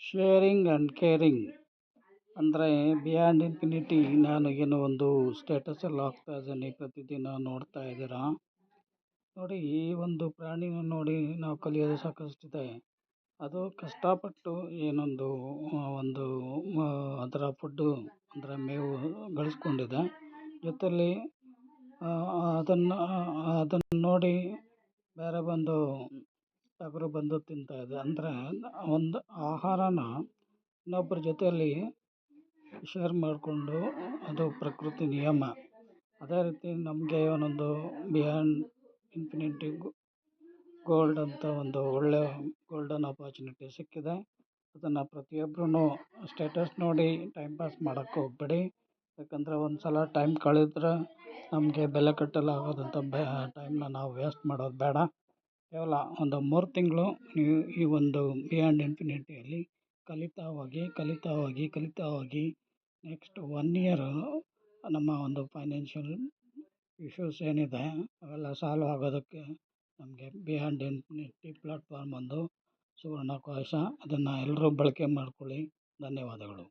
Sharing and caring ಅಂದರೆ beyond infinity. ನಾನು ಏನೋ ಒಂದು ಸ್ಟೇಟಸಲ್ಲಿ ಹಾಕ್ತಾ ಇದ್ದೀನಿ, ಪ್ರತಿದಿನ ನೋಡ್ತಾ ಇದ್ದೀರಾ ನೋಡಿ. ಈ ಒಂದು ಪ್ರಾಣಿನ ನೋಡಿ ನಾವು ಕಲಿಯೋದು ಸಾಕಷ್ಟಿದೆ. ಅದು ಕಷ್ಟಪಟ್ಟು ಏನೊಂದು ಒಂದು ಅದರ ಫುಡ್ಡು ಅಂದರೆ ಮೇವು ಗಳಿಸ್ಕೊಂಡಿದೆ. ಜೊತೆಯಲ್ಲಿ ಅದನ್ನು ನೋಡಿ ಬೇರೆ ಟಗರು ಬಂದು ತಿಂತಾ ಇದೆ. ಅಂದರೆ ಒಂದು ಆಹಾರನ ಇನ್ನೊಬ್ಬರ ಜೊತೆಯಲ್ಲಿ ಶೇರ್ ಮಾಡಿಕೊಂಡು, ಅದು ಪ್ರಕೃತಿ ನಿಯಮ. ಅದೇ ರೀತಿ ನಮಗೆ ಒಂದೊಂದು ಬಿಯಾಂಡ್ ಇನ್ಫಿನಿಟಿ ಗೋಲ್ಡ್ ಅಂತ ಒಂದು ಒಳ್ಳೆಯ ಗೋಲ್ಡನ್ ಆಪರ್ಚುನಿಟಿ ಸಿಕ್ಕಿದೆ. ಅದನ್ನು ಪ್ರತಿಯೊಬ್ಬರೂ ಸ್ಟೇಟಸ್ ನೋಡಿ ಟೈಮ್ ಪಾಸ್ ಮಾಡೋಕ್ಕೆ ಹೋಗಬೇಡಿ. ಯಾಕಂದರೆ ಒಂದು ಸಲ ಟೈಮ್ ಕಳೆದ್ರೆ ನಮಗೆ ಬೆಲೆ ಕಟ್ಟಲಾಗದಂಥ ಟೈಮ್ನ ನಾವು ವೇಸ್ಟ್ ಮಾಡೋದು ಬೇಡ. ಕೇವಲ ಒಂದು 3 ತಿಂಗಳು ನೀವು ಈ ಒಂದು ಬಿಯಾಂಡ್ ಇನ್ಫಿನಿಟಿಯಲ್ಲಿ ಕಲಿತಾ ಹೋಗಿ ನೆಕ್ಸ್ಟ್ 1 ಇಯರು ನಮ್ಮ ಒಂದು ಫೈನಾನ್ಷಿಯಲ್ ಇಶ್ಯೂಸ್ ಏನಿದೆ ಅವೆಲ್ಲ ಸಾಲ್ವ್ ಆಗೋದಕ್ಕೆ ನಮಗೆ ಬಿಯಾಂಡ್ ಇನ್ಫಿನಿಟಿ ಪ್ಲಾಟ್ಫಾರ್ಮ್ ಒಂದು ಸುವರ್ಣಾವಕಾಶ. ಅದನ್ನು ಎಲ್ಲರೂ ಬಳಕೆ ಮಾಡಿಕೊಳ್ಳಿ. ಧನ್ಯವಾದಗಳು.